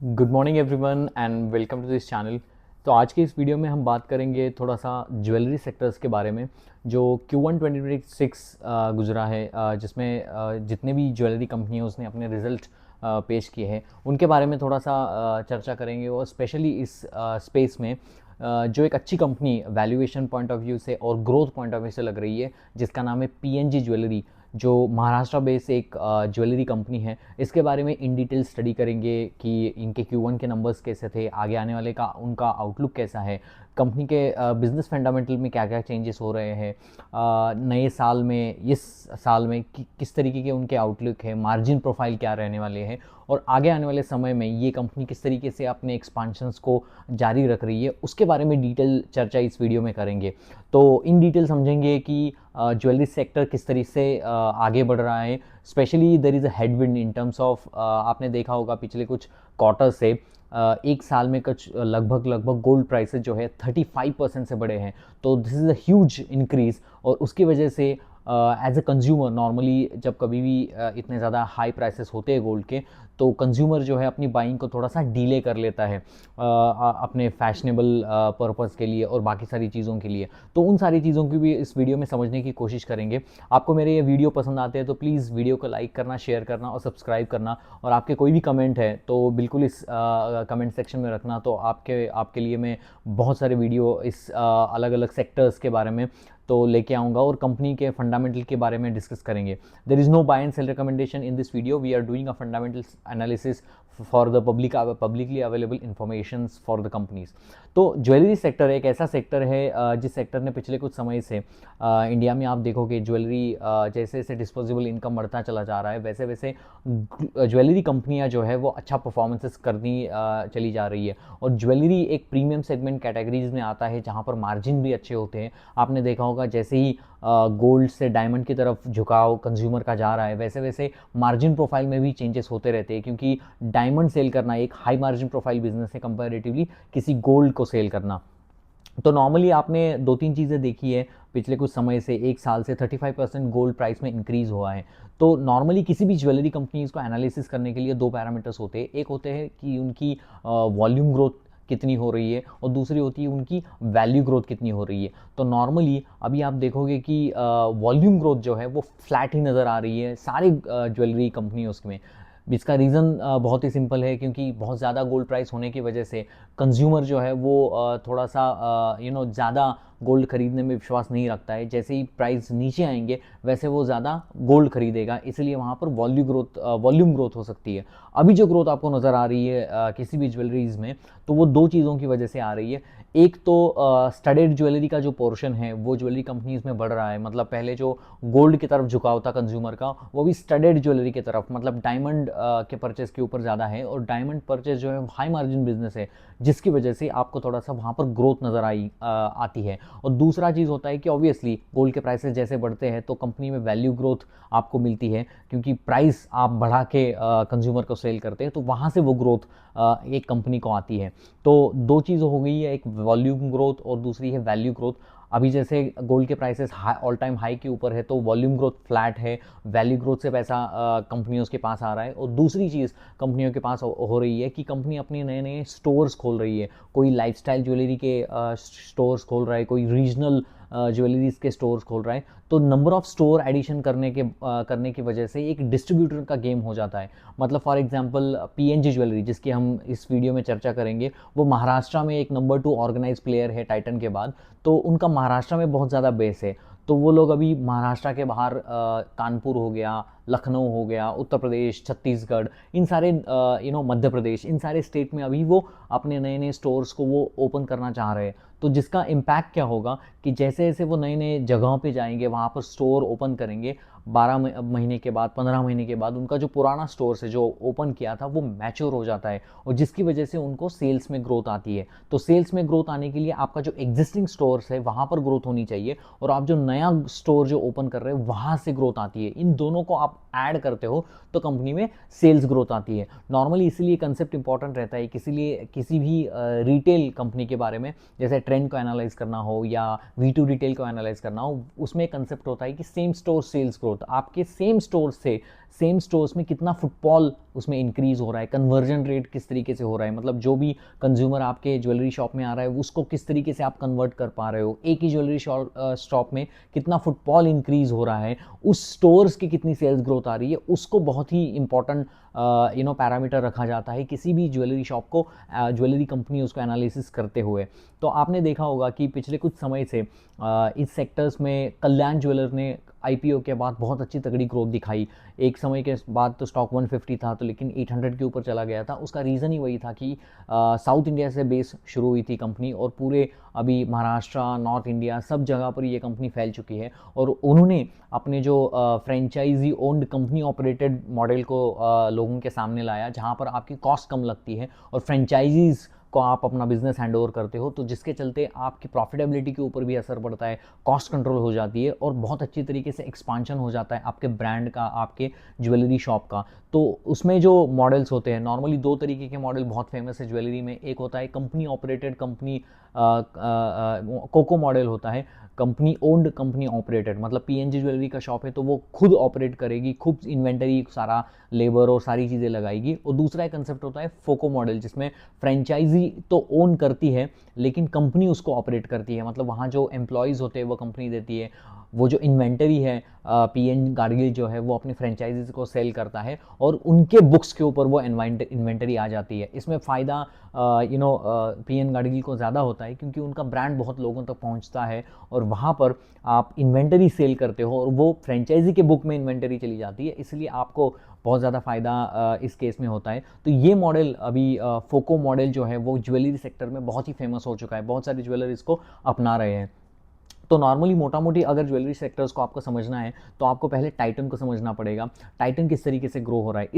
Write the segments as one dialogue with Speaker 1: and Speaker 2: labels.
Speaker 1: Good morning everyone and welcome to this channel. तो आज के इस वीडियो में हम बात करेंगे थोड़ा सा ज्वेलरी सेक्टर्स के बारे में जो Q1 2026 गुजरा है, जिसमें जितने भी ज्वेलरी कंपनी हैं उसने अपने रिजल्ट पेश किए हैं उनके बारे में थोड़ा सा चर्चा करेंगे। और स्पेशली इस स्पेस में जो एक अच्छी company valuation point of view से और ग्रोथ पॉइंट ऑफ व्यू से लग रही है जिसका नाम है PNG ज्वेलरी, जो महाराष्ट्र बेस्ड एक ज्वेलरी कंपनी है। इसके बारे में इन डिटेल स्टडी करेंगे कि इनके Q1 के नंबर्स कैसे थे, आगे आने वाले का उनका आउटलुक कैसा है, कंपनी के बिजनेस फंडामेंटल में क्या क्या चेंजेस हो रहे हैं नए साल में, इस साल में किस तरीके के उनके आउटलुक है, मार्जिन प्रोफाइल क्या रहने वाले हैं और आगे आने वाले समय में ये कंपनी किस तरीके से अपने एक्सपांशंस को जारी रख रही है, उसके बारे में डिटेल चर्चा इस वीडियो में करेंगे। तो इन डिटेल समझेंगे कि ज्वेलरी सेक्टर किस तरीके से आगे बढ़ रहा है। Specially there is a headwind in terms of, आपने देखा होगा पिछले कुछ क्वार्टर से एक साल में कुछ लगभग गोल्ड प्राइसेस जो है 35% से बढ़े हैं। तो this is a huge increase और उसकी वजह से एज अ कंज्यूमर नॉर्मली जब कभी भी इतने ज़्यादा हाई प्राइसेस होते हैं गोल्ड के, तो कंज्यूमर जो है अपनी बाइंग को थोड़ा सा डिले कर लेता है अपने फैशनेबल पर्पज़ के लिए और बाकी सारी चीज़ों के लिए। तो उन सारी चीज़ों की भी इस वीडियो में समझने की कोशिश करेंगे। आपको मेरे ये वीडियो पसंद आते हैं तो प्लीज़ वीडियो को लाइक करना, शेयर करना और सब्सक्राइब करना। और आपके कोई भी कमेंट है तो बिल्कुल इस कमेंट सेक्शन में रखना। तो आपके आपके लिए मैं बहुत सारे वीडियो इस अलग अलग सेक्टर्स के बारे में तो लेके आऊँगा और कंपनी के फंडामेंटल के बारे में डिस्कस करेंगे। There is no buy and sell recommendation in this video, we are doing a fundamental analysis for the publicly available information for the companies. तो ज्वेलरी सेक्टर एक ऐसा सेक्टर है जिस सेक्टर ने पिछले कुछ समय से इंडिया में, आप देखोगे ज्वेलरी जैसे जैसे डिस्पोजेबल इनकम बढ़ता चला जा रहा है वैसे वैसे ज्वेलरी कंपनियां जो है वो अच्छा परफॉर्मेंसेस करनी चली जा रही है। और ज्वेलरी एक प्रीमियम सेगमेंट कैटेगरीज में आता है जहां पर मार्जिन भी अच्छे होते हैं। आपने देखा होगा जैसे ही गोल्ड से डायमंड की तरफ झुकाव कंज्यूमर का जा रहा है वैसे वैसे मार्जिन प्रोफाइल में भी चेंजेस होते रहते हैं, क्योंकि डायमंड सेल करना एक हाई मार्जिन प्रोफाइल बिजनेस है कंपैरेटिवली किसी गोल्ड को सेल करना। तो नॉर्मली आपने दो तीन चीज़ें देखी है पिछले कुछ समय से, एक साल से 35% गोल्ड प्राइस में इंक्रीज़ हुआ है। तो नॉर्मली किसी भी ज्वेलरी कंपनीज को एनालिसिस करने के लिए दो पैरामीटर्स होते हैं। एक होते हैं कि उनकी वॉल्यूम ग्रोथ कितनी हो रही है और दूसरी होती है उनकी वैल्यू ग्रोथ कितनी हो रही है। तो नॉर्मली अभी आप देखोगे कि वॉल्यूम ग्रोथ जो है वो फ्लैट ही नज़र आ रही है सारी ज्वेलरी कंपनी उसमें। इसका रीज़न बहुत ही सिंपल है, क्योंकि बहुत ज़्यादा गोल्ड प्राइस होने की वजह से कंज्यूमर जो है वो थोड़ा सा ज़्यादा गोल्ड खरीदने में विश्वास नहीं रखता है। जैसे ही प्राइस नीचे आएंगे वैसे वो ज़्यादा गोल्ड खरीदेगा, इसलिए वहाँ पर वॉल्यूम ग्रोथ हो सकती है। अभी जो ग्रोथ आपको नज़र आ रही है किसी भी ज्वेलरीज में, तो वो दो चीज़ों की वजह से आ रही है। एक तो स्टडेड ज्वेलरी का जो पोर्शन है वो ज्वेलरी कंपनीज में बढ़ रहा है। मतलब पहले जो गोल्ड की तरफ झुकाव था कंज्यूमर का, वो भी स्टडेड ज्वेलरी की तरफ, मतलब डायमंड के परचेस के ऊपर ज़्यादा है। और डायमंड परचेस जो है हाई मार्जिन बिजनेस है, जिसकी वजह से आपको थोड़ा सा वहाँ पर ग्रोथ नज़र आती है। और दूसरा चीज़ होता है कि ऑब्वियसली गोल्ड के प्राइसेस जैसे बढ़ते हैं तो कंपनी में वैल्यू ग्रोथ आपको मिलती है, क्योंकि प्राइस आप बढ़ा के कंज्यूमर को सेल करते हैं तो वहाँ से वो ग्रोथ एक कंपनी को आती है। तो दो चीज़ हो गई है, एक वॉल्यूम ग्रोथ और दूसरी है वैल्यू ग्रोथ। अभी जैसे गोल्ड के प्राइसेस ऑल टाइम हाई के ऊपर है तो वॉल्यूम ग्रोथ फ्लैट है, वैल्यू ग्रोथ से पैसा कंपनियों के पास आ रहा है। और दूसरी चीज़ कंपनियों के पास हो रही है कि कंपनी अपने नए नए स्टोर्स खोल रही है। कोई लाइफस्टाइल ज्वेलरी के स्टोर्स खोल रहा है, कोई रीजनल ज्वेलरीज के स्टोर्स खोल रहा है। तो नंबर ऑफ स्टोर एडिशन करने की वजह से एक डिस्ट्रीब्यूटर का गेम हो जाता है। मतलब फॉर एग्जांपल PNG ज्वेलरी, जिसकी हम इस वीडियो में चर्चा करेंगे, वो महाराष्ट्र में एक नंबर 2 ऑर्गेनाइज प्लेयर है टाइटन के बाद। तो उनका महाराष्ट्र में बहुत ज़्यादा बेस है। तो वो लोग अभी महाराष्ट्र के बाहर कानपुर हो गया, लखनऊ हो गया, उत्तर प्रदेश, छत्तीसगढ़, इन सारे मध्य प्रदेश, इन सारे स्टेट में अभी वो अपने नए नए स्टोर्स को वो ओपन करना चाह रहे हैं। तो जिसका इम्पैक्ट क्या होगा कि जैसे जैसे वो नए नए जगहों पे जाएंगे, वहाँ पर स्टोर ओपन करेंगे, 12 महीने के बाद, 15 महीने के बाद उनका जो पुराना स्टोर है जो ओपन किया था वो मैच्योर हो जाता है। और जिसकी वजह से उनको सेल्स में ग्रोथ आती है। तो सेल्स में ग्रोथ आने के लिए आपका जो एग्जिस्टिंग स्टोर्स है वहाँ पर ग्रोथ होनी चाहिए, और आप जो नया स्टोर जो ओपन कर रहे हो वहाँ से ग्रोथ आती है। इन दोनों को आप ऐड करते हो तो कंपनी में सेल्स ग्रोथ आती है। नॉर्मली इसीलिए कंसेप्ट इंपॉर्टेंट रहता है किसी भी रिटेल कंपनी के बारे में, जैसे ट्रेंड को एनालाइज करना हो या V2 रिटेल को एनालाइज करना हो, उसमें कंसेप्ट होता है कि सेम स्टोर सेल्स ग्रोथ। आपके सेम स्टोर से सेम स्टोर्स में कितना फुटफॉल उसमें इंक्रीज़ हो रहा है, कन्वर्जन रेट किस तरीके से हो रहा है, मतलब जो भी कंज्यूमर आपके ज्वेलरी शॉप में आ रहा है उसको किस तरीके से आप कन्वर्ट कर पा रहे हो, एक ही ज्वेलरी शॉप में कितना फुटफॉल इंक्रीज़ हो रहा है, उस स्टोर्स की कितनी सेल्स ग्रोथ आ रही है, उसको बहुत ही इंपॉर्टेंट पैरामीटर रखा जाता है किसी भी ज्वेलरी शॉप को, ज्वेलरी कंपनी उसको एनालिसिस करते हुए। तो आपने देखा होगा कि पिछले कुछ समय से इस सेक्टर्स में कल्याण ज्वेलर ने आईपीओ के बाद बहुत अच्छी तगड़ी ग्रोथ दिखाई। एक समय के बाद तो स्टॉक 150 था, तो लेकिन 800 के ऊपर चला गया था। उसका रीज़न ही वही था कि साउथ इंडिया से बेस शुरू हुई थी कंपनी, और पूरे अभी महाराष्ट्र, नॉर्थ इंडिया सब जगह पर ये कंपनी फैल चुकी है। और उन्होंने अपने जो franchisee owned company operated model को लोगों के सामने लाया, जहाँ पर आपकी कॉस्ट कम लगती है और फ्रेंचाइजीज़ को आप अपना बिजनेस हैंड ओवर करते हो, तो जिसके चलते आपकी प्रॉफिटेबिलिटी के ऊपर भी असर पड़ता है, कॉस्ट कंट्रोल हो जाती है और बहुत अच्छी तरीके से एक्सपांशन हो जाता है आपके ब्रांड का, आपके ज्वेलरी शॉप का। तो उसमें जो मॉडल्स होते हैं, नॉर्मली दो तरीके के मॉडल बहुत फेमस है ज्वेलरी में। एक होता है company operated, company COCO model होता है, कंपनी ओन्ड कंपनी ऑपरेटेड, मतलब पीएनजी ज्वेलरी का शॉप है तो वो खुद ऑपरेट करेगी, खुद इन्वेंटरी, सारा लेबर और सारी चीज़ें लगाएगी। और दूसरा एक कंसेप्ट होता है फोको मॉडल, जिसमें फ्रेंचाइजी तो ओन करती है लेकिन कंपनी उसको ऑपरेट करती है, मतलब वहाँ जो एम्प्लॉयज़ होते हैं वो कंपनी देती है, वो जो इन्वेंटरी है पीएन गाडगिल जो है वो अपनी फ्रेंचाइजीज को सेल करता है और उनके बुक्स के ऊपर वो इन्वेंटरी आ जाती है। इसमें फ़ायदा पीएन गाडगिल को ज़्यादा होता है क्योंकि उनका ब्रांड बहुत लोगों तक पहुंचता है और वहाँ पर आप इन्वेंटरी सेल करते हो और वो फ्रेंचाइजी के बुक में इन्वेंटरी चली जाती है, इसलिए आपको बहुत ज़्यादा फ़ायदा इस केस में होता है। तो ये मॉडल अभी फोको मॉडल जो है वो ज्वेलरी सेक्टर में बहुत ही फेमस हो चुका है, बहुत सारे ज्वेलर इसको अपना रहे हैं। तो नॉर्मली मोटा मोटी अगर ज्वेलरी सेक्टर्स को आपको समझना है तो आपको पहले टाइटन को समझना पड़ेगा, टाइटन किस तरीके से ग्रो हो रहा है।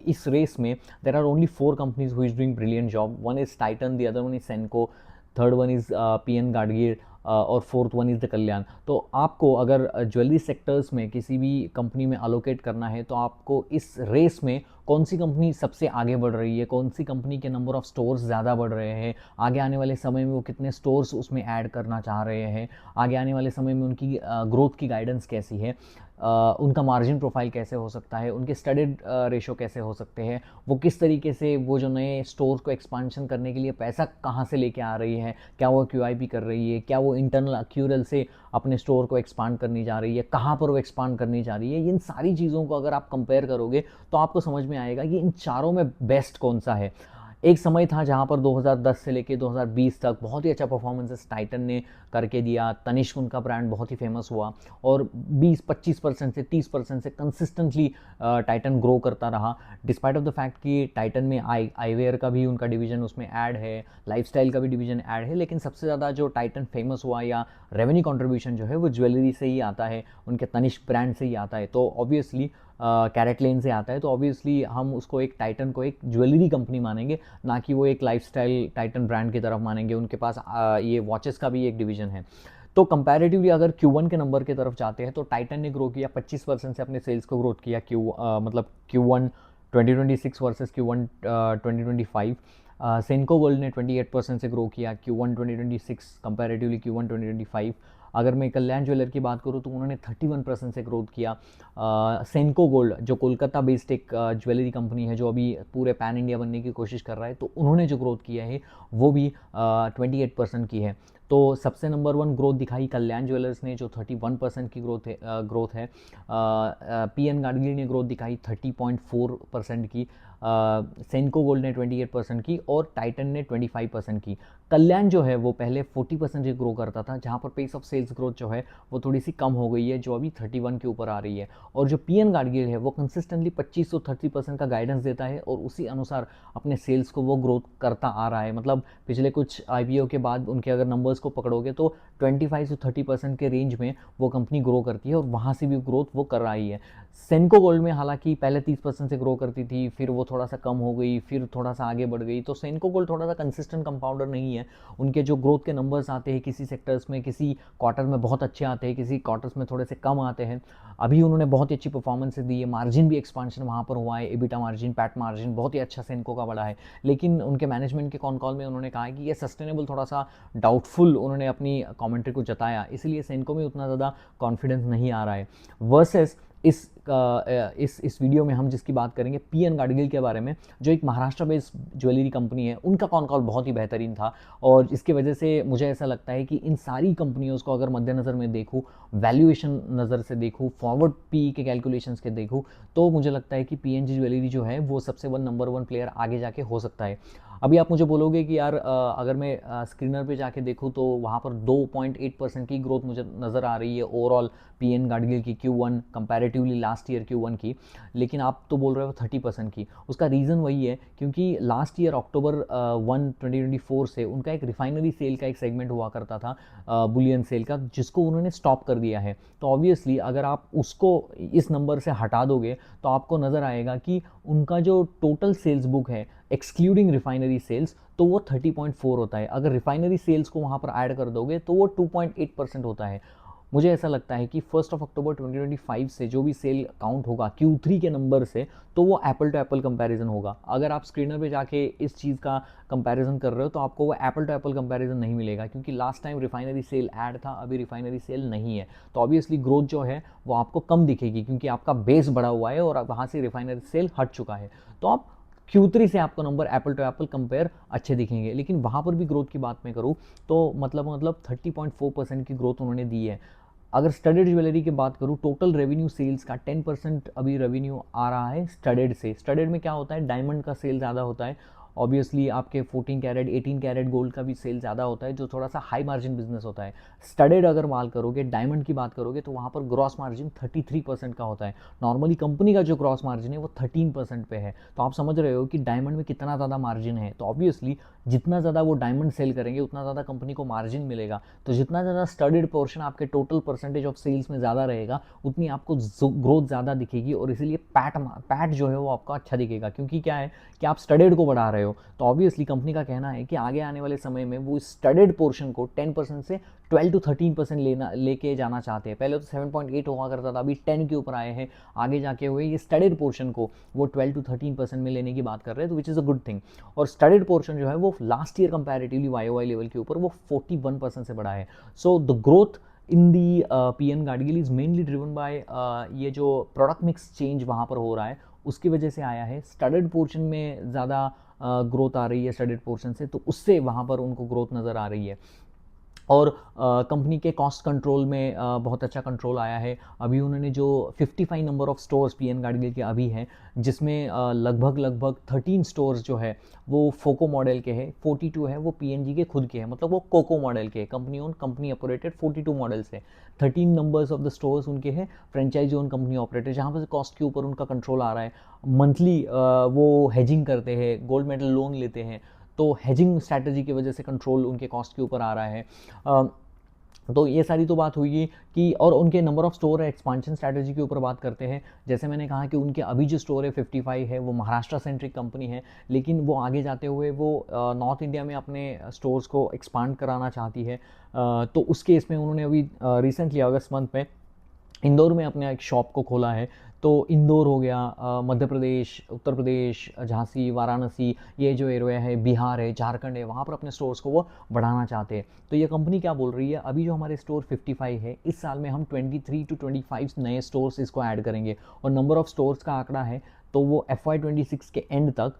Speaker 1: इस रेस में there are only 4 companies who is doing brilliant job. One is Titan, the other one is Senco, third one is P N Gadgil और fourth one is the Kalyan. तो आपको अगर ज्वेलरी सेक्टर्स में किसी भी कंपनी में अलोकेट करना है तो आपको इस रेस में कौन सी कंपनी सबसे आगे बढ़ रही है, कौन सी कंपनी के नंबर ऑफ स्टोर्स ज़्यादा बढ़ रहे हैं, आगे आने वाले समय में वो कितने स्टोर्स उसमें ऐड करना चाह रहे हैं, आगे आने वाले समय में उनकी ग्रोथ की गाइडेंस कैसी है, उनका मार्जिन प्रोफाइल कैसे हो सकता है, उनके स्टडीड रेशो कैसे हो सकते हैं, वो किस तरीके से वो जो नए स्टोर को एक्सपांशन करने के लिए पैसा कहाँ से लेके आ रही है, क्या वो क्यूआईपी कर रही है, क्या वो इंटरनल एक्यूरल से अपने स्टोर को एक्सपांड करनी जा रही है, कहाँ पर वो एक्सपांड करनी जा रही है। इन सारी चीज़ों को अगर आप कंपेयर करोगे तो आपको समझ में आएगा कि इन चारों में बेस्ट कौन सा है। एक समय था जहाँ पर 2010 से लेके 2020 तक बहुत ही अच्छा परफॉर्मेंसेस टाइटन ने करके दिया, तनिष्क उनका ब्रांड बहुत ही फेमस हुआ और 20-25% से 30% से कंसिस्टेंटली टाइटन ग्रो करता रहा, डिस्पाइट ऑफ द फैक्ट कि टाइटन में आईवेयर का भी उनका डिवीजन उसमें ऐड है, लाइफस्टाइल का भी डिवीजन ऐड है, लेकिन सबसे ज़्यादा जो टाइटन फेमस हुआ या रेवेन्यू कंट्रीब्यूशन जो है वो ज्वेलरी से ही आता है, उनके तनिष्क ब्रांड से ही आता है। तो ऑब्वियसली कैरेट लेन से आता है, तो ऑब्वियसली हम उसको एक टाइटन को एक ज्वेलरी कंपनी मानेंगे, ना कि वो एक लाइफस्टाइल टाइटन ब्रांड की तरफ मानेंगे। उनके पास ये वॉचेस का भी एक डिवीजन है। तो कंपैरेटिवली अगर Q1 के नंबर की तरफ जाते हैं तो टाइटन ने ग्रो किया 25% से अपने सेल्स को ग्रोथ किया, मतलब Q1 2026 वर्सेस Q1 2025। सेनको गोल्ड ने 28% से ग्रो किया Q1 2026 कंपैरेटिवली Q1 2025। अगर मैं कल्याण ज्वेलर की बात करूँ तो उन्होंने 31% से ग्रोथ किया। सेनको गोल्ड जो कोलकाता बेस्ड एक ज्वेलरी कंपनी है जो अभी पूरे पैन इंडिया बनने की कोशिश कर रहा है, तो उन्होंने जो ग्रोथ किया है वो भी 28% की है। तो सबसे नंबर 1 ग्रोथ दिखाई कल्याण ज्वेलर्स ने जो 31% की ग्रोथ है। पीएन गाडगिल ने ग्रोथ दिखाई 30.4% की, सेनको गोल्ड ने 28% की और टाइटन ने 25% की। कल्याण जो है वो पहले 40% से ग्रो करता था, जहाँ पर पेस ऑफ सेल्स ग्रोथ जो है वो थोड़ी सी कम हो गई है, जो अभी 31 के ऊपर आ रही है। और जो पीएन गाडगिल है वो कंसिस्टेंटली 25 से 30% का गाइडेंस देता है और उसी अनुसार अपने सेल्स को वो ग्रोथ करता आ रहा है। मतलब पिछले कुछ आईपीओ के बाद उनके अगर नंबर्स को पकड़ोगे तो 25 से 30% के रेंज में वो कंपनी ग्रो करती है और वहाँ से भी ग्रोथ वो कर रही है। सेनको गोल्ड में हालांकि पहले 30% से ग्रो करती थी, फिर वो थोड़ा सा कम हो गई, फिर थोड़ा सा आगे बढ़ गई। तो सेनको गोल्ड थोड़ा सा कंसिस्टेंट कंपाउंडर नहीं है। उनके जो ग्रोथ के नंबर्स आते हैं किसी सेक्टर्स में, किसी क्वार्टर में बहुत अच्छे आते हैं, किसी क्वार्टर्स में थोड़े से कम आते हैं। अभी उन्होंने बहुत ही अच्छी परफॉर्मेंस दी है, मार्जिन भी एक्सपांशन वहाँ पर हुआ है, एबिटा मार्जिन, पैट मार्जिन बहुत ही अच्छा सेनको का बढ़ा है। लेकिन उनके मैनेजमेंट के कॉन कॉल में उन्होंने कहा कि ये सस्टेनेबल थोड़ा सा डाउटफुल उन्होंने अपनी कमेंट्री को जताया, इसलिए सेनको में उतना ज़्यादा कॉन्फिडेंस नहीं आ रहा है। वर्सेस इस इस वीडियो में हम जिसकी बात करेंगे पीएन गाडगिल के बारे में, जो एक महाराष्ट्र बेस्ड ज्वेलरी कंपनी है। उनका कॉन कॉल बहुत ही बेहतरीन था और इसकी वजह से मुझे ऐसा लगता है कि इन सारी कंपनियों को अगर मद्देनज़र में देखूँ, वैल्यूएशन नज़र से देखूँ, फॉरवर्ड पी के कैलकुलेशंस के देखूँ, तो मुझे लगता है कि पीएनजी ज्वेलरी जो है वो सबसे नंबर 1 प्लेयर आगे जाके हो सकता है। अभी आप मुझे बोलोगे कि यार अगर मैं स्क्रीनर पे जाके देखूँ तो वहाँ पर 2.8% की ग्रोथ मुझे नज़र आ रही है ओवरऑल पीएन गाडगिल की Q1 comparatively last year Q1 की, लेकिन आप तो बोल रहे हो 30% की। उसका रीज़न वही है क्योंकि लास्ट ईयर अक्टूबर 1 2024 से उनका एक रिफाइनरी सेल का एक सेगमेंट हुआ करता था, बुलियन सेल का, जिसको उन्होंने स्टॉप कर दिया है। तो ऑब्वियसली अगर आप उसको इस नंबर से हटा दोगे तो आपको नज़र आएगा कि उनका जो टोटल सेल्स बुक है एक्सक्लूडिंग रिफाइनरी सेल्स, तो वो 30.4 होता है। अगर रिफाइनरी सेल्स को वहाँ पर ऐड कर दोगे तो वो 2.8% होता है। मुझे ऐसा लगता है कि 1 अक्टूबर 2025 से जो भी सेल काउंट होगा Q3 के नंबर से, तो वो एप्पल टू एप्पल कंपैरिजन होगा। अगर आप स्क्रीनर पे जाके इस चीज़ का कंपैरिजन कर रहे हो तो आपको वो एप्पल टू एप्पल कंपैरिजन नहीं मिलेगा, क्योंकि last time refinery sale add था, अभी रिफाइनरी सेल नहीं है। तो ऑब्वियसली ग्रोथ जो है वो आपको कम दिखेगी क्योंकि आपका बेस बढ़ा हुआ है और वहाँ से रिफाइनरी सेल हट चुका है। तो आप Q3 से आपको number apple to apple compare अच्छे दिखेंगे। लेकिन वहाँ पर भी ग्रोथ की बात मैं करूँ तो मतलब 30.4% की ग्रोथ उन्होंने दी है। अगर स्टडेड ज्वेलरी की बात करूँ, टोटल रेवेन्यू सेल्स का 10% अभी रेवेन्यू आ रहा है स्टडेड से। स्टडेड में क्या होता है, डायमंड का सेल ज़्यादा होता है, ऑब्वियसली आपके 14 कैरेट 18 कैरेट गोल्ड का भी सेल ज़्यादा होता है, जो थोड़ा सा हाई मार्जिन बिजनेस होता है। स्टडेड अगर माल करोगे, डायमंड की बात करोगे, तो वहाँ पर ग्रॉस मार्जिन 33% का होता है। नॉर्मली कंपनी का जो ग्रॉस मार्जिन है वो 13% पे है। तो आप समझ रहे हो कि डायमंड में कितना ज़्यादा मार्जिन है। तो ऑब्वियसली जितना ज़्यादा वो डायमंड सेल करेंगे उतना ज़्यादा कंपनी को मार्जिन मिलेगा। तो जितना ज़्यादा स्टडेड पोर्शन आपके टोटल परसेंटेज ऑफ सेल्स में ज़्यादा रहेगा, उतनी आपको ग्रोथ ज़्यादा दिखेगी और इसीलिए पैट जो है वो आपका अच्छा दिखेगा। क्योंकि क्या है कि आप स्टडेड को बढ़ा रहे हो, तो ऑब्वियसली कंपनी का कहना है कि आगे आने वाले समय में वो स्टडेड पोर्शन को 10% से 12 to 13% लेके जाना चाहते हैं। पहले तो 7.8 हुआ करता था, अभी 10 के ऊपर आए हैं। आगे जाके हुए ये स्टडेड पोर्शन को वो 12 to 13% में लेने की बात कर रहे हैं, तो विच इज़ अ गुड थिंग। और स्टडेड पोर्शन जो है वो last year comparatively YOY level के ऊपर वो 41% से बढ़ा है। So the growth in the PN Gadgil is mainly driven by ये जो प्रोडक्ट मिक्स चेंज वहाँ पर हो रहा है उसकी वजह से आया है। स्टडेड पोर्शन में ज़्यादा ग्रोथ आ रही है स्टडेड पोर्शन से, तो उससे वहाँ पर उनको ग्रोथ नज़र आ रही है। और कंपनी के कॉस्ट कंट्रोल में बहुत अच्छा कंट्रोल आया है। अभी उन्होंने जो 55 number of stores PN Gadgil के अभी हैं, जिसमें लगभग 13 स्टोर्स जो है वो फोको मॉडल के हैं, 42 है वो पीएनजी के खुद के हैं, मतलब वो कोको मॉडल के, company own company operated 42 models है। 13 नंबर्स ऑफ द स्टोर्स उनके हैं फ्रेंचाइजी ओन कंपनी ऑपरेटेड, जहाँ पर कॉस्ट के ऊपर उनका कंट्रोल आ रहा है। मंथली वो हेजिंग करते हैं, गोल्ड मेडल लोन लेते हैं, तो हेजिंग स्ट्रैटेजी की वजह से कंट्रोल उनके कॉस्ट के ऊपर आ रहा है। तो ये सारी तो बात हुई कि, और उनके नंबर ऑफ स्टोर है, एक्सपांशन स्ट्रैटेजी के ऊपर बात करते हैं। जैसे मैंने कहा कि उनके अभी जो स्टोर है 55 है, वो महाराष्ट्र सेंट्रिक कंपनी है, लेकिन वो आगे जाते हुए वो नॉर्थ इंडिया में अपने स्टोर्स को एक्सपांड कराना चाहती है। तो उस केस में उन्होंने अभी रिसेंटली अगस्त मंथ में इंदौर में अपने एक शॉप को खोला है। तो इंदौर हो गया, मध्य प्रदेश, उत्तर प्रदेश, झांसी, वाराणसी, ये जो एरिया है, बिहार है, झारखंड है, वहाँ पर अपने स्टोर्स को वो बढ़ाना चाहते हैं। तो ये कंपनी क्या बोल रही है, अभी जो हमारे स्टोर 55 है, इस साल में हम 23 to 25 नए स्टोर्स इसको ऐड करेंगे, और नंबर ऑफ स्टोर्स का आंकड़ा है तो वो FY26 के एंड तक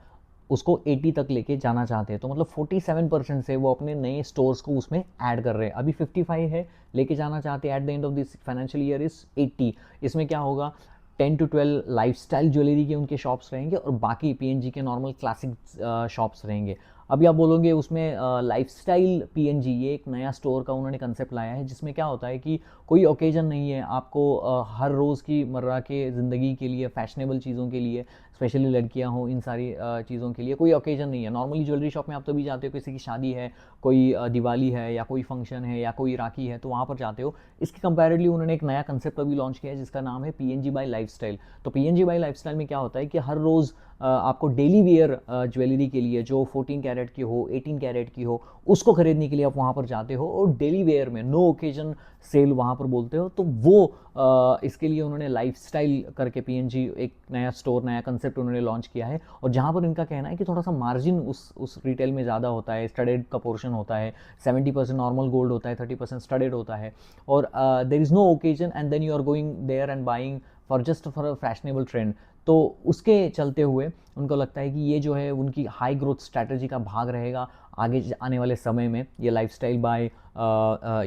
Speaker 1: उसको 80 तक लेके जाना चाहते हैं। तो मतलब 47% से वो अपने नए स्टोर्स को उसमें ऐड कर रहे हैं। अभी 55 है, लेके जाना चाहते हैं at the end of this financial year is 80। इसमें क्या होगा, 10 to 12 लाइफस्टाइल ज्वेलरी के उनके शॉप्स रहेंगे और बाकी पीएनजी के नॉर्मल क्लासिक शॉप्स रहेंगे। अभी आप बोलोगे उसमें लाइफस्टाइल पीएनजी, ये एक नया स्टोर का उन्होंने कंसेप्ट लाया है, जिसमें क्या होता है कि कोई ओकेजन नहीं है आपको, हर रोज़ की मर्रा के ज़िंदगी के लिए, फैशनेबल चीज़ों के लिए, स्पेशली लड़कियां हों, इन सारी चीज़ों के लिए कोई ओकेजन नहीं है। नॉर्मली ज्वेलरी शॉप में आप तभी जाते हो, किसी की शादी है, कोई दिवाली है, या कोई फंक्शन है, या कोई राखी है, तो वहाँ पर जाते हो। इसके कंपैरेटिवली उन्होंने एक नया कंसेप्ट अभी लॉन्च किया है जिसका नाम है पीएनजी बाय लाइफस्टाइल। तो पीएनजी बाय लाइफस्टाइल में क्या होता है कि हर रोज़ आपको डेली वियर ज्वेलरी के लिए, जो 14 कैरेट की हो, 18 कैरेट की हो, उसको खरीदने के लिए आप वहाँ पर जाते हो, और डेली वेयर में नो ओकेजन सेल वहाँ पर बोलते हो। तो वो इसके लिए उन्होंने लाइफस्टाइल करके पीएनजी एक नया स्टोर, नया कंसेप्ट उन्होंने लॉन्च किया है। और जहाँ पर इनका कहना है कि थोड़ा सा मार्जिन उस रिटेल में ज़्यादा होता है, स्टडेड का पोर्शन होता है, 70% नॉर्मल गोल्ड होता है, 30% स्टडेड होता है, और there is no occasion and then you are going there and buying for fashionable trend. तो उसके चलते हुए उनको लगता है कि ये जो है उनकी हाई ग्रोथ स्ट्रैटेजी का भाग रहेगा आगे आने वाले समय में। ये लाइफस्टाइल बाय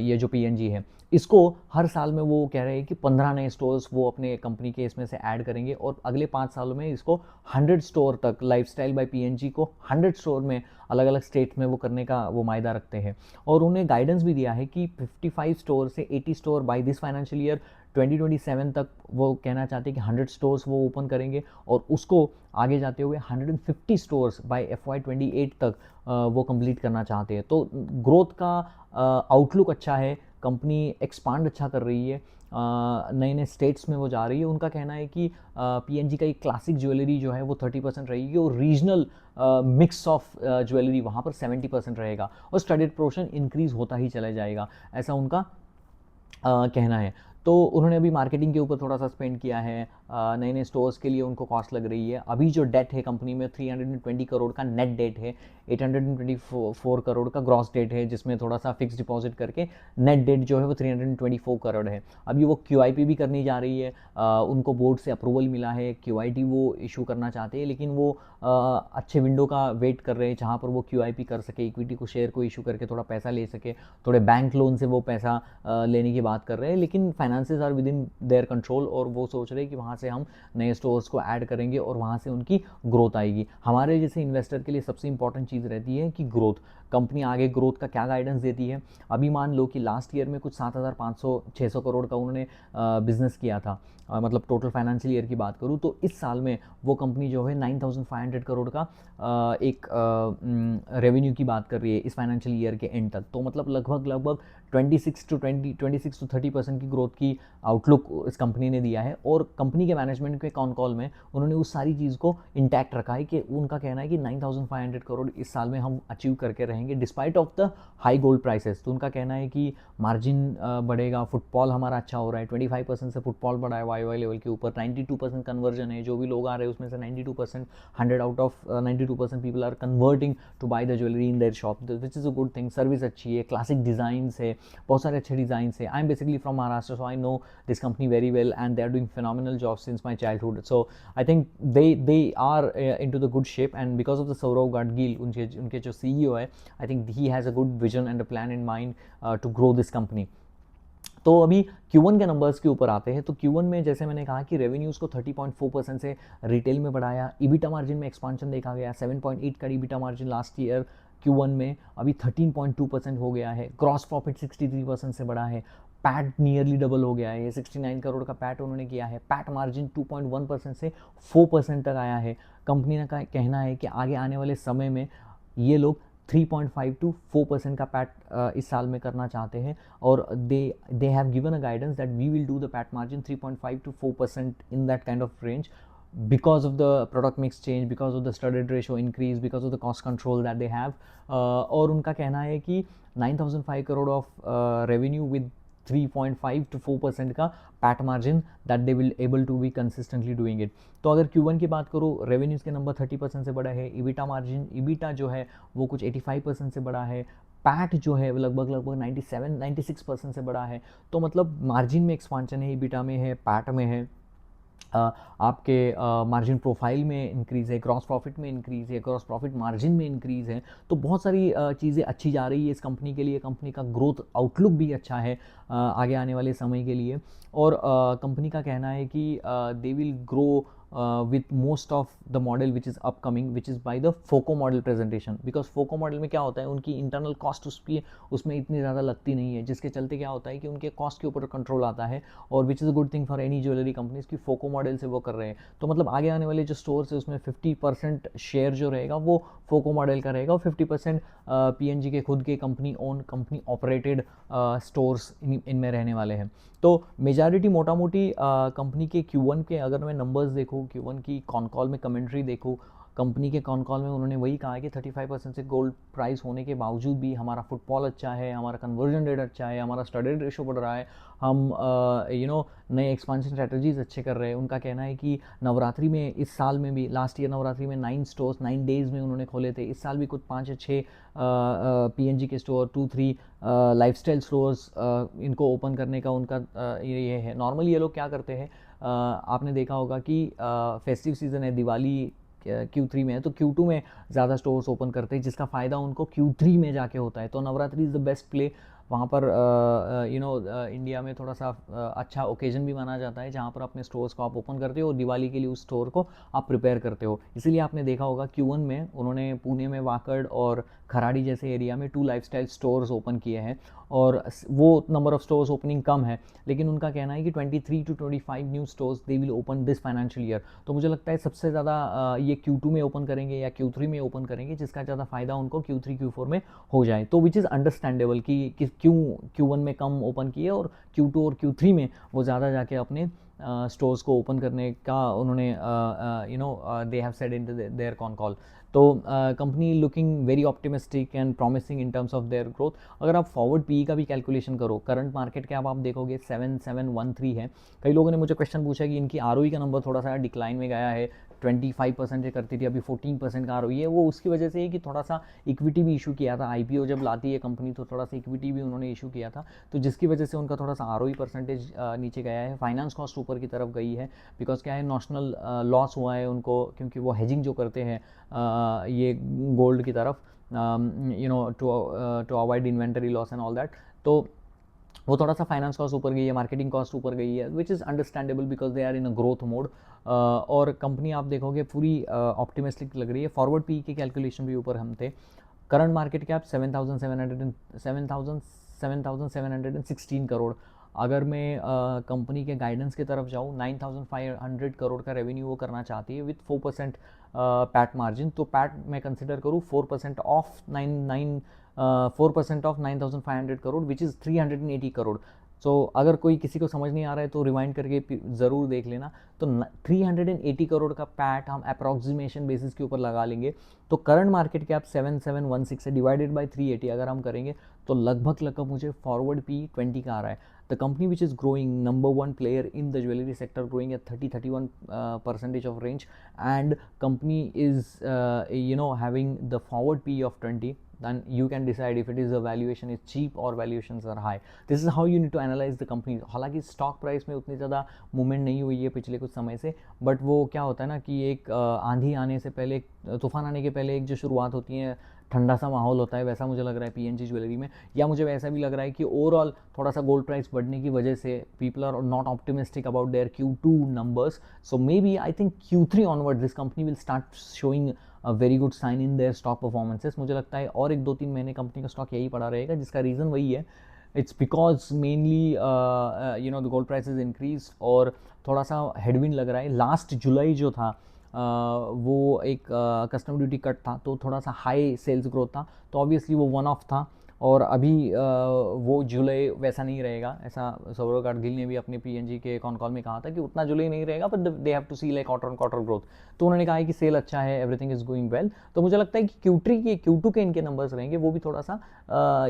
Speaker 1: ये जो पीएनजी है, इसको हर साल में वो कह रहे हैं कि 15 नए स्टोर्स वो अपने कंपनी के इसमें से ऐड करेंगे और अगले 5 सालों में इसको 100 स्टोर तक, लाइफस्टाइल बाय पीएनजी को 100 स्टोर में अलग अलग स्टेट में वो करने का वो मायदा रखते हैं। और उन्हें गाइडेंस भी दिया है कि 55 स्टोर से 80 store by this financial year 2027 तक वो कहना चाहते हैं कि 100 स्टोर्स वो ओपन करेंगे और उसको आगे जाते हुए 150 स्टोर्स बाय FY28 तक वो कंप्लीट करना चाहते हैं। तो ग्रोथ का आउटलुक अच्छा है, कंपनी एक्सपांड अच्छा कर रही है, नए नए स्टेट्स में वो जा रही है। उनका कहना है कि पीएनजी का एक क्लासिक ज्वेलरी जो है वो 30% रहेगी और रीजनल मिक्स ऑफ ज्वेलरी वहाँ पर 70% रहेगा और स्टडीड पोर्शन इंक्रीज होता ही चला जाएगा, ऐसा उनका कहना है। तो उन्होंने अभी मार्केटिंग के ऊपर थोड़ा सा स्पेंड किया है, नए नए स्टोर्स के लिए उनको कॉस्ट लग रही है। अभी जो डेट है कंपनी में 320 करोड़ का नेट डेट है, 824 करोड़ का ग्रॉस डेट है, जिसमें थोड़ा सा फिक्स डिपॉजिट करके नेट डेट जो है वो 324 करोड़ है। अभी वो QIP भी करनी जा रही है, उनको बोर्ड से अप्रूवल मिला है, QIT वो इशू करना चाहते हैं, लेकिन वो अच्छे विंडो का वेट कर रहे हैं जहाँ पर वो QIP कर सके, इक्विटी को शेयर को इशू करके थोड़ा पैसा ले सके, थोड़े बैंक लोन से वो पैसा लेने की बात कर रहे हैं। लेकिन finances are within their control और वो सोच रहे हैं कि वहाँ से हम नए स्टोर्स को ऐड करेंगे और वहाँ से उनकी ग्रोथ आएगी। हमारे जैसे इन्वेस्टर के लिए सबसे इंपॉर्टेंट चीज़ रहती है कि ग्रोथ, कंपनी आगे ग्रोथ का क्या गाइडेंस देती है। अभी मान लो कि लास्ट ईयर में कुछ 7,500-600 करोड़ का उन्होंने बिजनेस किया था, मतलब टोटल फाइनेंशियल ईयर की बात करूँ तो इस साल में वो कंपनी जो है 9,500 करोड़ का एक रेवेन्यू की बात कर रही है इस फाइनेंशियल ईयर के एंड तक। तो मतलब लगभग 26 to 30% की ग्रोथ की आउटलुक इस कंपनी ने दिया है। और कंपनी के मैनेजमेंट के कॉन कॉल में उन्होंने उस सारी चीज़ को इंटैक्ट रखा है कि उनका कहना है कि 9,500 करोड़ इस साल में हम अचीव करके रहेंगे despite of the high gold prices. तो उनका कहना है कि मार्जिन बढ़ेगा, फुटफॉल हमारा अच्छा हो रहा है, 25% से फुटफॉल बढ़ा है वाई लेवल के ऊपर, 92% कन्वर्जन है, जो भी लोग आ रहे हैं उसमें से 92%, 100 out of 92% people are converting to buy the jewellery in their shop, which is a good thing. Service अच्छी है, क्लासिक डिज़ाइंस है, बहुत सारे अच्छे डिज़ाइन है। I am basically from Maharashtra, so I know this company very well and they are doing phenomenal job since my childhood. So I think they are in to the good shape and because of the Saurabh Gadgil, उनके जो CEO है, I think he has a good vision and a plan in mind to grow this company. तो अभी Q1 के numbers के ऊपर आते हैं। तो Q1 में जैसे मैंने कहा कि रेवेन्यूज़ को 30.4% से रिटेल में बढ़ाया, EBITDA मार्जिन में एक्सपांशन देखा गया, 7.8 का EBITDA margin last year Q1 में अभी 13.2% हो गया है, ग्रॉस प्रॉफिट 63% से बढ़ा है, पैट नियरली डबल हो गया है, 69 करोड़ का पैट उन्होंने किया है, पैट मार्जिन 2.1% से 4% तक आया है। कंपनी का कहना है कि आगे आने वाले समय में ये लोग 3.5 to 4% का पैट इस साल में करना चाहते हैं और they have given a guidance that we will do the PAT margin 3.5 to 4% in that kind of range because of the product mix change, because of the studded ratio increase, because of the cost control that they have। और उनका कहना है कि 9,005 crore of revenue with 3.5 to 4% का PAT margin that they will able to be consistently doing it. तो अगर Q1 की बात करूँ, रेवेन्यूज़ के नंबर 30% से बड़ा है, EBITDA मार्जिन, EBITDA जो है वो कुछ 85% से बड़ा है, पैट जो है लगभग 97-96% से बड़ा है। तो मतलब मार्जिन में एक्सपांशन है, EBITDA में है, पैट में है, आपके मार्जिन प्रोफाइल में इंक्रीज़ है, ग्रॉस प्रॉफिट में इंक्रीज़ है, ग्रॉस प्रॉफिट मार्जिन में इंक्रीज़ है। तो बहुत सारी चीज़ें अच्छी जा रही है इस कंपनी के लिए, कंपनी का ग्रोथ आउटलुक भी अच्छा है आगे आने वाले समय के लिए। और कंपनी का कहना है कि they will grow with most of the model which is upcoming, which is by the FOCO model presentation, because FOCO model में क्या होता है, उनकी इंटरनल कॉस्ट उसमें इतनी ज़्यादा लगती नहीं है, जिसके चलते क्या होता है कि उनके कॉस्ट के ऊपर कंट्रोल आता है। और विच is a good thing for any jewellery companies की FOCO मॉडल से वो कर रहे हैं। तो मतलब आगे आने वाले जो स्टोर्स है उसमें 50% शेयर जो रहेगा वो FOCO मॉडल का रहेगा और 50% PNG के खुद के company own, company operated stores इनमें रहने वाले हैं। तो मेजॉरिटी मोटा मोटी कंपनी के Q1 के अगर मैं नंबर्स देखूँ, Q1 की कॉन कॉल में कमेंट्री देखूँ, कंपनी के कॉन कॉल में उन्होंने वही कहा कि 35% से गोल्ड प्राइस होने के बावजूद भी हमारा फुटफॉल अच्छा है, हमारा कन्वर्जन रेट अच्छा है, हमारा स्टडीड रेशो बढ़ रहा है, हम नए एक्सपांशन स्ट्रैटेजीज अच्छे कर रहे हैं। उनका कहना है कि नवरात्रि में इस साल में भी, लास्ट ईयर नवरात्रि में 9 स्टोर्स 9 डेज़ में उन्होंने खोले थे, इस साल भी कुछ 5 या 6 PNG के स्टोर, 2-3 लाइफस्टाइल स्टोर्स इनको ओपन करने का उनका ये है। नॉर्मली ये लोग क्या करते हैं, आपने देखा होगा कि फेस्टिव सीज़न है, दिवाली Q3 में है, तो Q2 में ज़्यादा स्टोर्स ओपन करते हैं, जिसका फ़ायदा उनको Q3 में जाके होता है। तो Navratri is the best play. वहाँ पर इंडिया में थोड़ा सा अच्छा ओकेजन भी माना जाता है, जहाँ पर अपने स्टोर्स को आप ओपन करते हो और दिवाली के लिए उस स्टोर को आप प्रिपेयर करते हो। इसीलिए आपने देखा होगा Q1 में उन्होंने पुणे में वाकड़ और खराड़ी जैसे एरिया में 2 लाइफस्टाइल स्टोर्स ओपन किए हैं, और वो नंबर ऑफ स्टोर्स ओपनिंग कम है, लेकिन उनका कहना है कि 23 to 25 new stores they will open this financial year. तो मुझे लगता है सबसे ज़्यादा ये Q2 में ओपन करेंगे या Q3 में ओपन करेंगे, जिसका ज़्यादा फ़ायदा उनको Q3 Q4 में हो जाए। तो विच इज़ अंडरस्टैंडेबल कि क्यों Q1 में कम ओपन किए और Q2 और Q3 में वो ज़्यादा जाके अपने स्टोर्स को ओपन करने का उन्होंने they have said in their con call. तो company looking very optimistic and promising in terms of their growth. अगर आप फॉरवर्ड पी का भी कैलकुलेशन करो, करंट मार्केट कैप आप देखोगे 7713 है। कई लोगों ने मुझे क्वेश्चन पूछा कि इनकी आरओई का नंबर थोड़ा सा डिक्लाइन में गया है, 25% से करती थी, अभी 14% का आरओई है। वो उसकी वजह से है कि थोड़ा सा इक्विटी भी इशू किया था, आईपीओ जब लाती है कंपनी तो थोड़ा सा इक्विटी भी उन्होंने इशू किया था, तो जिसकी वजह से उनका थोड़ा सा आरओई परसेंटेज नीचे गया है। फाइनेंस कॉस्ट ऊपर की तरफ गई है, बिकॉज क्या है, नॉशनल लॉस हुआ है उनको, क्योंकि वो हेजिंग जो करते हैं ये गोल्ड की तरफ, to avoid inventory loss and all that. तो वो थोड़ा सा फाइनेंस कॉस्ट ऊपर गई है, मार्केटिंग कॉस्ट ऊपर गई है, which is understandable because they are in a growth mode. और कंपनी आप देखोगे पूरी ऑप्टिमिस्टिक लग रही है। फॉरवर्ड पी के कैलकुलेशन भी ऊपर हम थे। Current market cap 7,716 crore. अगर मैं कंपनी के गाइडेंस की तरफ जाऊँ, 9,500 करोड़ का रेवेन्यू वो करना चाहती है विथ 4% पैट मार्जिन। तो पैट मैं कंसिडर करूँ 4% of 4% of 9,500 crore which is 380 crore. So अगर कोई किसी को समझ नहीं आ रहा है तो रिवाइंड करके ज़रूर देख लेना। तो 380 करोड़ का पैट हम अप्रॉक्सीमेशन बेसिस के ऊपर लगा लेंगे, तो करंट मार्केट कैप 7716 से डिवाइडेड बाय 380 अगर हम करेंगे तो लगभग मुझे फॉरवर्ड पी 20 का आ रहा है। The company which is growing, number 1 player in the jewellery sector, growing at 30-31% of range, and company is having the forward P of 20, then you can decide if it is a valuation is cheap or valuations are high. This is how you need to analyze the company. हालांकि stock price में उतनी ज़्यादा movement नहीं हुई है पिछले कुछ समय से, बट वो क्या होता है ना कि एक आंधी आने से पहले, तूफान आने के पहले एक जो शुरुआत होती है, ठंडा सा माहौल होता है, वैसा मुझे लग रहा है पीएनजी ज्वेलरी में। या मुझे वैसा भी लग रहा है कि ओवरऑल थोड़ा सा गोल्ड प्राइस बढ़ने की वजह से people are not optimistic about their Q2 numbers. So may be I think Q3 onward this company will start showing a very good sign in their stock performances. मुझे लगता है और 1-2-3 महीने कंपनी का स्टॉक यही पड़ा रहेगा, जिसका रीज़न वही है, it's because mainly the gold prices increase, और थोड़ा सा हेडविंड लग रहा है। लास्ट जुलाई जो था वो एक कस्टम ड्यूटी कट था, तो थोड़ा सा हाई सेल्स ग्रोथ था, तो ऑब्वियसली वो वन ऑफ था। और अभी वो जुलाई वैसा नहीं रहेगा, ऐसा सौरव गाडगिल ने भी अपने पीएनजी के कॉन कॉल में कहा था कि उतना जुलाई नहीं रहेगा, but they have to see like quarter on quarter growth. तो उन्होंने कहा है कि सेल अच्छा है, एवरीथिंग इज गोइंग वेल। तो मुझे लगता है कि Q2 के इनके नंबर्स रहेंगे, वो भी थोड़ा सा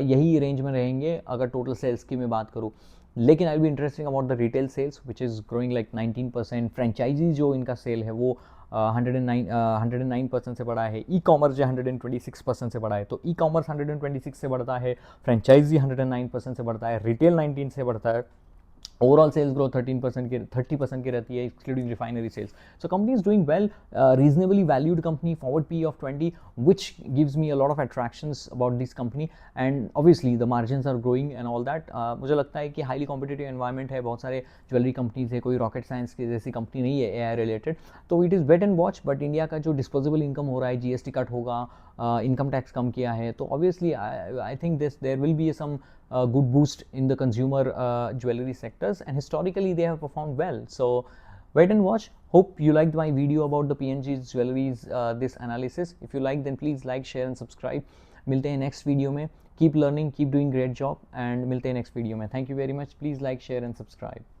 Speaker 1: यही रेंज में रहेंगे अगर टोटल सेल्स की मैं बात करूँ। लेकिन I be interesting about the retail sales which is growing like 19%। Franchisee जो इनका सेल है वो 109% से बढ़ा है। ई कॉमर्स जो 126% से बढ़ा है, तो ई कॉमर्स 126 से बढ़ता है, फ्रेंचाइजी 109% से बढ़ता है, रिटेल 19 से बढ़ता है, ओवरऑल सेल्स ग्रोथ 30% की रहती है, excluding refinery sales. So company is doing well, reasonably valued company, forward P of 20, which gives me a lot of attractions about this company, and obviously the margins are growing and all that. मुझे लगता है कि highly competitive environment है, बहुत सारे jewellery companies है, कोई rocket science की जैसी कंपनी नहीं है एआई रिलेटेड, तो it is wait and watch. But India का जो डिस्पोजेबल इनकम हो रहा है, जीएसटी कट होगा, इनकम टैक्स कम किया है, तो obviously I think there will be some good boost in the consumer jewelry sectors, and historically they have performed well. So wait and watch. Hope you liked my video about the PNG's jewelries this analysis. If you like, then please like, share and subscribe. मिलते हैं next video में. Keep learning, keep doing great job, and मिलते हैं next video में. Thank you very much. Please like, share and subscribe.